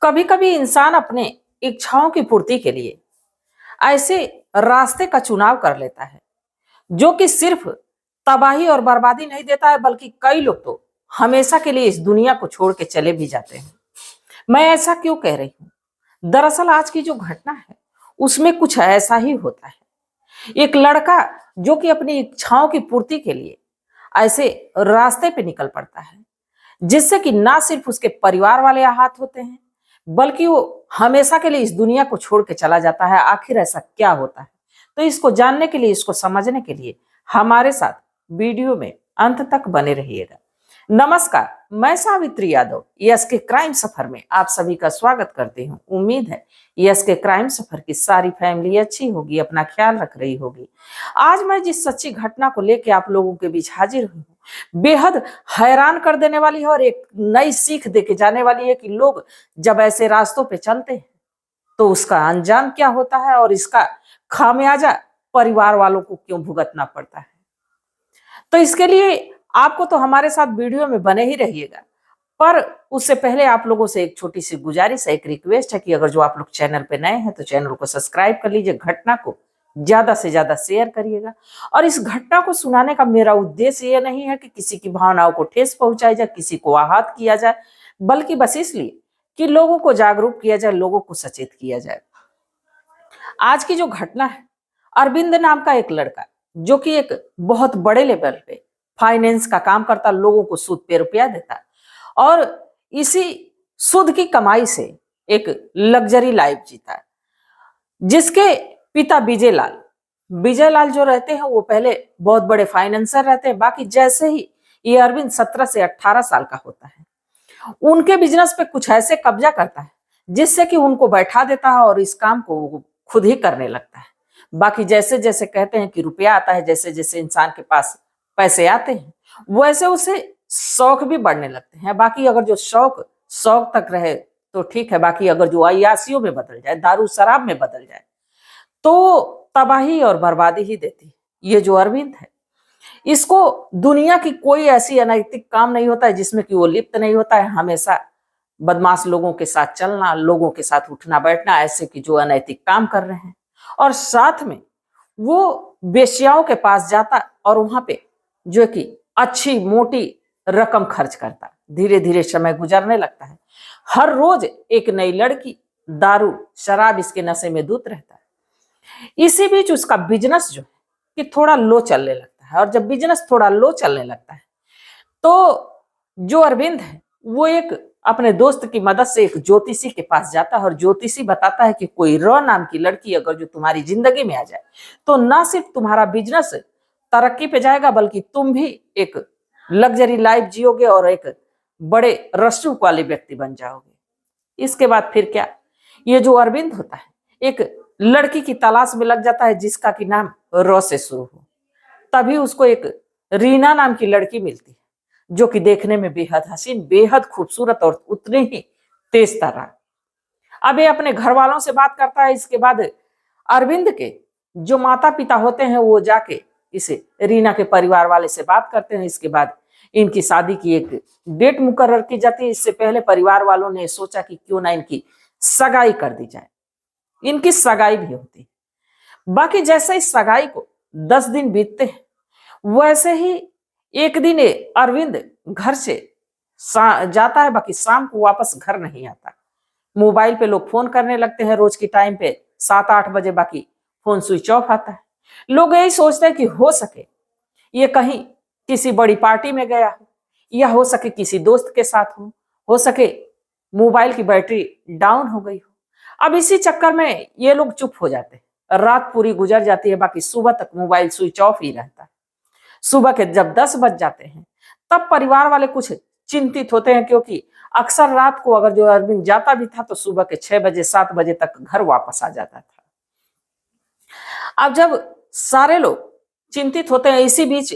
कभी कभी इंसान अपने इच्छाओं की पूर्ति के लिए ऐसे रास्ते का चुनाव कर लेता है जो कि सिर्फ तबाही और बर्बादी नहीं देता है, बल्कि कई लोग तो हमेशा के लिए इस दुनिया को छोड़ के चले भी जाते हैं। मैं ऐसा क्यों कह रही हूँ? दरअसल आज की जो घटना है उसमें कुछ ऐसा ही होता है। एक लड़का जो कि अपनी इच्छाओं की पूर्ति के लिए ऐसे रास्ते पे निकल पड़ता है जिससे कि ना सिर्फ उसके परिवार वाले आहत होते हैं, बल्कि वो हमेशा के लिए इस दुनिया को छोड़ के चला जाता है। आखिर ऐसा क्या होता है? तो इसको जानने के लिए, इसको समझने के लिए हमारे साथ वीडियो में अंत तक बने रहिएगा। नमस्कार, मैं सावित्री यादव यस के क्राइम सफर में आप सभी का स्वागत करती हूँ। उम्मीद है यस के क्राइम सफर की सारी फैमिली अच्छी होगी, अपना ख्याल रख रही होगी। आज मैं जिस सच्ची घटना को लेकर आप लोगों के बीच हाजिर हुई हूँ, बेहद हैरान कर देने वाली है और एक नई सीख देके जाने वाली है कि लोग जब ऐसे रास्तों पे चलते हैं तो उसका अंजाम क्या होता है और इसका खामियाजा परिवार वालों को क्यों भुगतना पड़ता है। तो इसके लिए आपको तो हमारे साथ वीडियो में बने ही रहिएगा, पर उससे पहले आप लोगों से एक छोटी सी गुजारिश है, एक रिक्वेस्ट है कि अगर जो आप लोग चैनल पे नए हैं तो चैनल को सब्सक्राइब कर लीजिए, घटना को ज्यादा से ज्यादा शेयर करिएगा। और इस घटना को सुनाने का मेरा उद्देश्य ये नहीं है कि किसी की भावनाओं को ठेस पहुंचाई जाए, किसी को आहत किया जाए, बल्कि बस इसलिए कि लोगों को जागरूक किया जाए, लोगों को सचेत किया जाए। आज की जो घटना है, अरविंद नाम का एक लड़का जो कि एक बहुत बड़े लेवल पे फाइनेंस का काम करता, लोगों को सूद पे रुपया देता और इसी सूद की कमाई से एक लग्जरी लाइफ जीता, जिसके पिता विजय लाल जो रहते हैं वो पहले बहुत बड़े फाइनेंसर रहते हैं। बाकी जैसे ही ये अरविंद 17 से 18 साल का होता है, उनके बिजनेस पे कुछ ऐसे कब्जा करता है जिससे कि उनको बैठा देता है और इस काम को वो खुद ही करने लगता है। बाकी जैसे जैसे कहते हैं कि रुपया आता है, जैसे जैसे इंसान के पास पैसे आते हैं वैसे उसे शौक भी बढ़ने लगते हैं। बाकी अगर जो शौक शौक तक रहे तो ठीक है, बाकी अगर जो अय्यासियों में बदल जाए, दारू शराब में बदल जाए, तो तबाही और बर्बादी ही देती है। ये जो अरविंद है, इसको दुनिया की कोई ऐसी अनैतिक काम नहीं होता है जिसमें कि वो लिप्त नहीं होता है। हमेशा बदमाश लोगों के साथ चलना, लोगों के साथ उठना बैठना, ऐसे कि जो अनैतिक काम कर रहे हैं, और साथ में वो वेश्याओं के पास जाता और वहां पे जो कि अच्छी मोटी रकम खर्च करता। धीरे धीरे समय गुजरने लगता है, हर रोज एक नई लड़की, दारू शराब इसके नशे में धुत रहता है। इसी बीच उसका बिजनेस जो है कि थोड़ा लो चलने लगता है, और जब बिजनेस थोड़ा लो चलने लगता है तो जो अरविंद है वो एक अपने दोस्त की मदद से एक ज्योतिषी के पास जाता है और ज्योतिषी बताता है कि कोई र नाम की लड़की अगर जो तुम्हारी जिंदगी में आ जाए तो ना सिर्फ तुम्हारा बिजनेस तरक्की पे जाएगा, बल्कि तुम भी एक लग्जरी लाइफ जियोगे और एक बड़े रसूख वाले व्यक्ति बन जाओगे। इसके बाद फिर क्या, ये जो अरविंद होता है एक लड़की की तलाश में लग जाता है जिसका की नाम र से शुरू हो। तभी उसको एक रीना नाम की लड़की मिलती है जो कि देखने में बेहद हसीन, बेहद खूबसूरत और उतनी ही तेज तर्रार। अब ये अपने घर वालों से बात करता है। इसके बाद अरविंद के जो माता पिता होते हैं वो जाके इसे रीना के परिवार वाले से बात करते हैं। इसके बाद इनकी शादी की एक डेट मुकर्रर की जाती है। इससे पहले परिवार वालों ने सोचा कि क्यों ना इनकी सगाई कर दी जाए। इनकी सगाई भी होती है। बाकी जैसे इस सगाई को 10 दिन बीतते हैं, वैसे ही एक दिन अरविंद घर से जाता है, बाकी शाम को वापस घर नहीं आता। मोबाइल पे लोग फोन करने लगते हैं रोज के टाइम पे 7-8 बजे, बाकी फोन स्विच ऑफ आता है। लोग यही सोचते हैं कि हो सके ये कहीं किसी बड़ी पार्टी में गया हो, या हो सके किसी दोस्त के साथ हो सके मोबाइल की बैटरी डाउन हो गई हो। अब इसी चक्कर में ये लोग चुप हो जाते हैं। रात पूरी गुजर जाती है, बाकी सुबह तक मोबाइल स्विच ऑफ ही रहता है। सुबह के जब 10 बज जाते हैं तब परिवार वाले कुछ चिंतित होते हैं, क्योंकि अक्सर रात को अगर जो अरविंद जाता भी था तो सुबह के 6 बजे 7 बजे तक घर वापस आ जाता था। अब जब सारे लोग चिंतित होते हैं, इसी बीच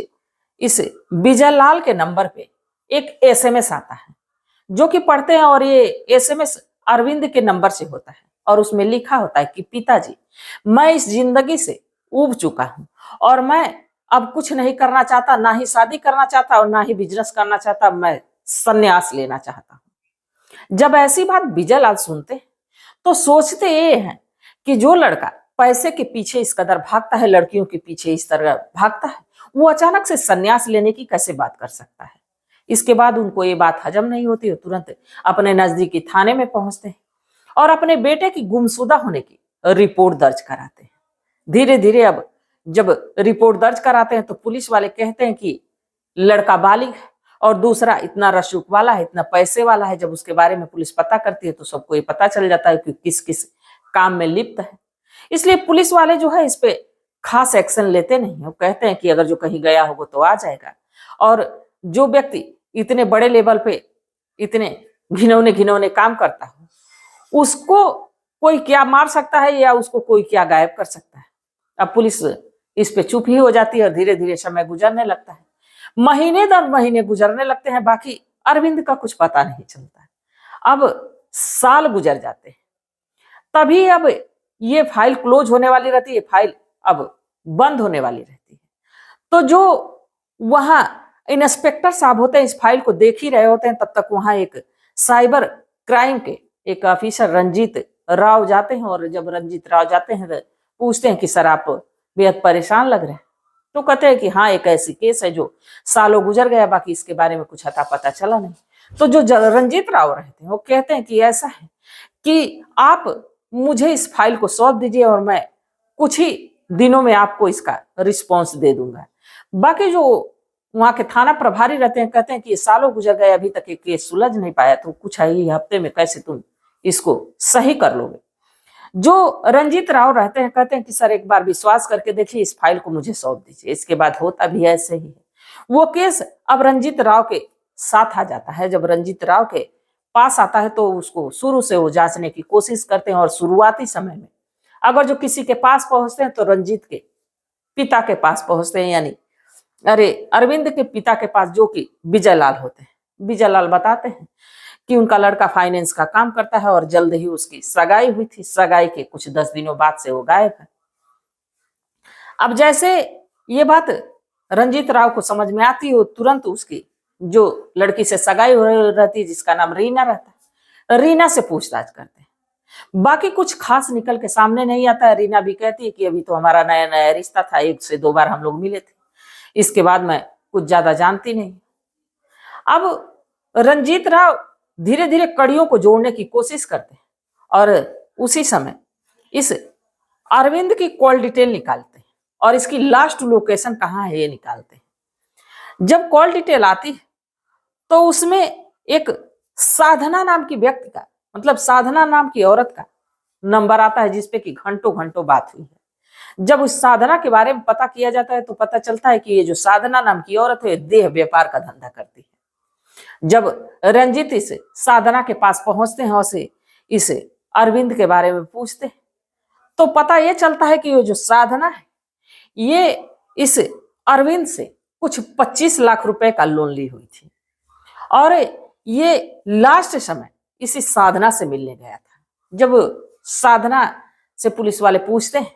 इस विजय लाल के नंबर पे एक एसएमएस आता है जो कि पढ़ते हैं, और ये एसएमएस अरविंद के नंबर से होता है और उसमें लिखा होता है कि पिताजी, मैं इस जिंदगी से ऊब चुका हूं और मैं अब कुछ नहीं करना चाहता, ना ही शादी करना चाहता और ना ही बिजनेस करना चाहता, मैं संन्यास लेना चाहता हूं। जब ऐसी बात विजय लाल सुनते तो सोचते ये हैं कि जो लड़का पैसे के पीछे इस कदर भागता है, लड़कियों के पीछे इस तरह भागता है, वो अचानक से संन्यास लेने की कैसे बात कर सकता है। इसके बाद उनको ये बात हजम नहीं होती, वो तुरंत अपने नजदीकी थाने में पहुंचते हैं और अपने बेटे की गुमशुदा होने की रिपोर्ट दर्ज कराते हैं। धीरे धीरे अब जब रिपोर्ट दर्ज कराते हैं तो पुलिस वाले कहते हैं कि लड़का बालिग है और दूसरा इतना रसूख वाला है, इतना पैसे वाला है। जब उसके बारे में पुलिस पता करती है तो सबको ये पता चल जाता है कि किस किस काम में लिप्त है। इसलिए पुलिस वाले जो है इस पे खास एक्शन लेते नहीं, वो कहते हैं कि अगर जो कहीं गया होगा तो आ जाएगा। और जो व्यक्ति इतने बड़े लेवल पे इतने घिनौने घिनौने काम करता हो, उसको कोई क्या मार सकता है या उसको कोई क्या गायब कर सकता है। अब पुलिस इस पे चुप ही हो जाती है और धीरे धीरे समय गुजरने लगता है। महीने दर महीने गुजरने लगते हैं, बाकी अरविंद का कुछ पता नहीं चलता है। अब साल गुजर जाते हैं, तभी अब ये फाइल क्लोज होने वाली रहती है, फाइल अब बंद होने वाली रहती है। तो जो वहां इंस्पेक्टर साहब होते हैं इस फाइल को देख ही रहे होते हैं, तब तक वहां एक साइबर क्राइम के एक ऑफिसर रंजीत राव जाते हैं। और जब रंजीत राव जाते हैं तो पूछते हैं कि सर आप बेहद परेशान लग रहे हैं। तो कहते हैं कि हाँ, एक ऐसी केस है जो सालों गुजर गया, बाकी इसके बारे में कुछ अता पता चला नहीं। तो जो रंजीत राव रहते हैं वो कहते हैं कि ऐसा है कि आप मुझे इस फाइल को सौंप दीजिए और मैं कुछ ही दिनों में आपको इसका रिस्पॉन्स दे दूंगा। बाकी जो वहां के थाना प्रभारी रहते हैं कहते हैं कि ये सालों गुजर गए, अभी तक ये केस सुलझ नहीं पाया, तो कुछ ही हफ्ते में कैसे तुम इसको सही कर लोगे। जो रंजीत राव रहते हैं कहते हैं कि सर एक बार विश्वास करके देखिए, इस फाइल को मुझे सौंप दीजिए। इसके बाद होता भी ऐसे ही है। वो केस अब रंजीत राव के साथ आ जाता है। जब रंजीत राव के पास आता है तो उसको शुरू से वो जांचने की कोशिश करते हैं और शुरुआती समय में अगर जो किसी के पास पहुंचते हैं तो रंजीत के पिता के पास पहुंचते हैं, यानी अरविंद के पिता के पास, जो कि विजय लाल होते हैं। विजय लाल बताते हैं कि उनका लड़का फाइनेंस का काम करता है और जल्द ही उसकी सगाई हुई थी। सगाई के कुछ 10 दिनों बाद से वो गायब है। अब जैसे ये बात रंजीत राव को समझ में आती है, तुरंत उसकी जो लड़की से सगाई हो रहती है जिसका नाम रीना रहता है, रीना से पूछताछ करते हैं। बाकी कुछ खास निकल के सामने नहीं आता है। रीना भी कहती है कि अभी तो हमारा नया नया रिश्ता था, 1 से 2 बार हम लोग मिले थे, इसके बाद मैं कुछ ज्यादा जानती नहीं। अब रंजीत राव धीरे धीरे कड़ियों को जोड़ने की कोशिश करते हैं और उसी समय इस अरविंद की कॉल डिटेल निकालते हैं और इसकी लास्ट लोकेशन कहाँ है ये निकालते हैं। जब कॉल डिटेल आती है तो उसमें एक साधना नाम की व्यक्ति का, मतलब साधना नाम की औरत का नंबर आता है जिसपे कि घंटों घंटों बात हुई है। जब उस साधना के बारे में पता किया जाता है तो पता चलता है कि ये जो साधना नाम की औरत है देह व्यापार का धंधा करती है। जब रंजीत इस साधना के पास पहुंचते हैं और इस अरविंद के बारे में पूछते हैं तो पता यह चलता है कि ये जो साधना है ये इस अरविंद से कुछ 25 लाख रुपए का लोन ली हुई थी और ये लास्ट समय इसी साधना से मिलने गया था। जब साधना से पुलिस वाले पूछते हैं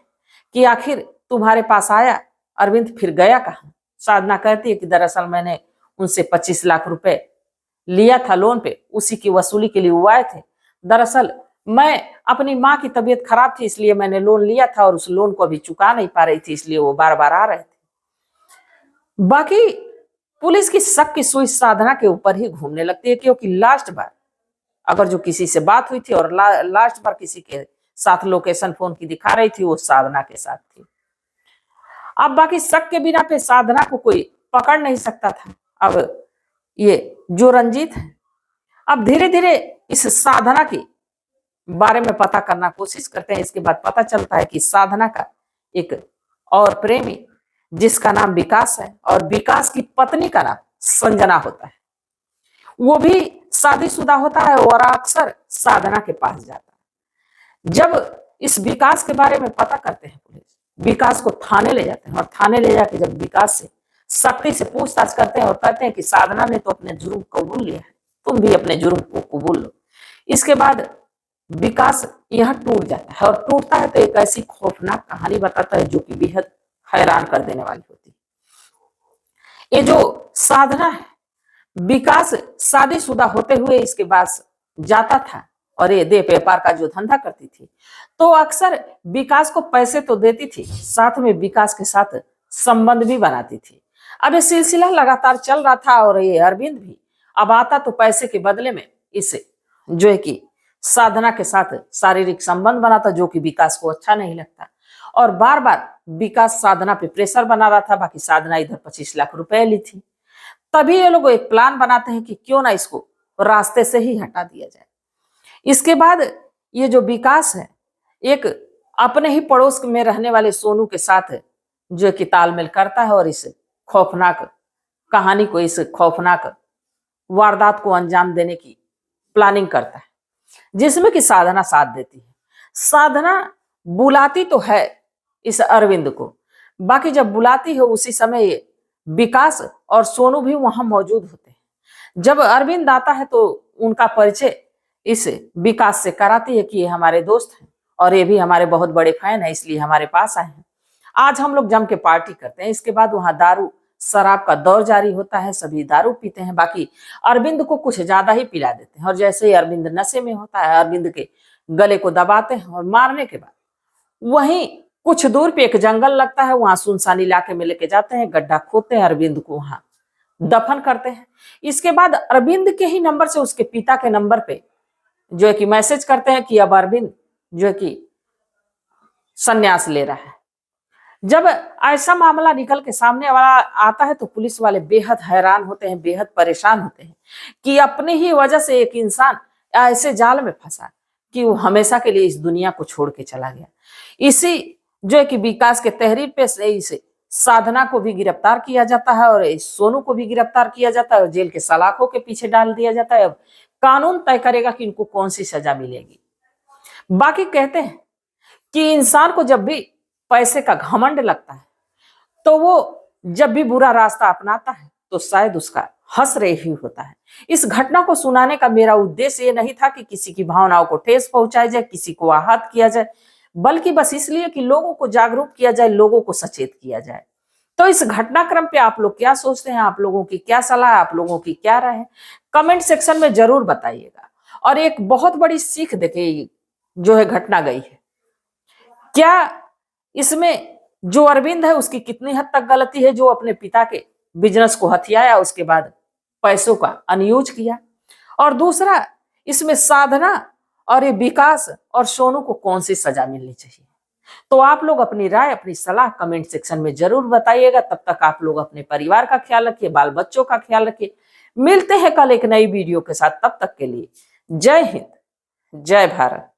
कि आखिर तुम्हारे पास आया अरविंद, फिर गया कहाँ? साधना कहती है कि दरअसल मैंने उनसे 25 लाख रुपए लिया था लोन पे, उसी की वसूली के लिए वो आए थे। दरअसल मैं अपनी माँ की तबीयत खराब थी इसलिए मैंने लोन लिया था और उस लोन को अभी चुका नहीं पा रही थी, इसलिए वो बार बार आ रहे थे। बाकी पुलिस की शक की सुई साधना के ऊपर ही घूमने लगती है, क्योंकि लास्ट बार अगर जो किसी से बात हुई थी और लास्ट बार किसी के साथ लोकेशन फोन की दिखा रही थी वो साधना के साथ थी। अब बाकी शक के बिना पे साधना को कोई पकड़ नहीं सकता था। अब ये जो रंजीत है अब धीरे धीरे इस साधना की बारे में पता करना कोशिश करते हैं। इसके बाद पता चलता है कि साधना का एक और प्रेमी जिसका नाम विकास है और विकास की पत्नी का नाम संजना होता है, वो भी शादीशुदा होता है और अक्सर साधना के पास जाता है। जब इस विकास के बारे में पता करते हैं पुलिस, विकास को थाने ले जाते हैं और थाने ले जाके जब विकास से सख्ती से पूछताछ करते हैं और कहते हैं कि साधना ने तो अपने जुर्म कबूल लिया है, तुम भी अपने जुर्म को कबूल लो। इसके बाद विकास यहाँ टूट जाता है और टूटता है तो एक ऐसी खौफनाक कहानी बताता है जो कि बेहद हैरान कर देने वाली होती है। ये जो साधना है, विकास शादीशुदा होते हुए इसके बाद जाता था और ये देह व्यापार का जो धंधा करती थी, तो अक्सर विकास को पैसे तो देती थी, साथ में विकास के साथ संबंध भी बनाती थी। अब ये सिलसिला लगातार चल रहा था और ये अरविंद भी अब आता तो पैसे के बदले में इसे जो है कि साधना के साथ शारीरिक संबंध बनाता, जो कि विकास को अच्छा नहीं लगता। और बार बार विकास साधना पे प्रेशर बना रहा था, बाकी साधना इधर 25 लाख रुपए ली थी। तभी ये लोग एक प्लान बनाते हैं कि क्यों ना इसको रास्ते से ही हटा दिया जाए। इसके बाद ये जो विकास है, एक अपने ही पड़ोस में रहने वाले सोनू के साथ जो कि तालमेल करता है और इस खौफनाक कहानी को, इस खौफनाक वारदात को अंजाम देने की प्लानिंग करता है, जिसमें कि साधना साथ देती है। साधना बुलाती तो है इस अरविंद को, बाकी जब बुलाती है उसी समय ये विकास और सोनू भी वहां मौजूद होते हैं। जब अरविंद आता है तो उनका परिचय इस विकास से कराती है कि ये हमारे दोस्त हैं और ये भी हमारे बहुत बड़े फैन हैं, इसलिए हमारे पास आए हैं। आज हम लोग जम के पार्टी करते हैं। इसके बाद वहां दारू शराब का दौर जारी होता है, सभी दारू पीते हैं, बाकी अरविंद को कुछ ज्यादा ही पिला देते हैं। और जैसे ही अरविंद नशे में होता है, अरविंद के गले को दबाते हैं और मारने के बाद वहीं कुछ दूर पे एक जंगल लगता है, वहां सुनसान इलाके में लेके जाते हैं, गड्ढा खोदते हैं, अरविंद को वहां दफन करते हैं। इसके बाद अरविंद के ही नंबर से उसके पिता के नंबर पे जो है कि मैसेज करते हैं कि अब अरविंद जो है कि संन्यास ले रहा है। जब ऐसा मामला निकल के सामने वाला आता है तो पुलिस वाले बेहद हैरान होते हैं, बेहद परेशान होते हैं कि अपने ही वजह से एक इंसान ऐसे जाल में फंसा कि वो हमेशा के लिए इस दुनिया को छोड़ के चला गया। इसी जो है कि विकास के तहरीर पे से इसे साधना को भी गिरफ्तार किया जाता है और इस सोनू को भी गिरफ्तार किया जाता है और जेल के सलाखों के पीछे डाल दिया जाता है। अब कानून तय करेगा कि इनको कौन सी सजा मिलेगी। बाकी कहते हैं कि इंसान को जब भी पैसे का घमंड लगता है तो वो जब भी बुरा रास्ता अपनाता है तो शायद उसका हंस रहे ही होता है। इस घटना को सुनाने का मेरा उद्देश्य ये नहीं था कि किसी की भावनाओं को ठेस पहुंचाई जाए, किसी को आहत किया जाए, बल्कि बस इसलिए कि लोगों को जागरूक किया जाए, लोगों को सचेत किया जाए। तो इस घटनाक्रम पे आप लोग क्या सोचते हैं, आप लोगों की क्या सलाह है, आप लोगों की क्या राय है, कमेंट सेक्शन में जरूर बताइएगा। और एक बहुत बड़ी सीख देखिए जो है घटना गई है, क्या इसमें जो अरविंद है उसकी कितनी हद तक गलती है, जो अपने पिता के बिजनेस को हथियाया, उसके बाद पैसों का अनयूज किया। और दूसरा, इसमें साधना और ये विकास और सोनू को कौन सी सजा मिलनी चाहिए। तो आप लोग अपनी राय, अपनी सलाह कमेंट सेक्शन में जरूर बताइएगा। तब तक आप लोग अपने परिवार का ख्याल रखिए, बाल बच्चों का ख्याल रखिए। मिलते हैं कल एक नई वीडियो के साथ, तब तक के लिए जय हिंद, जय भारत।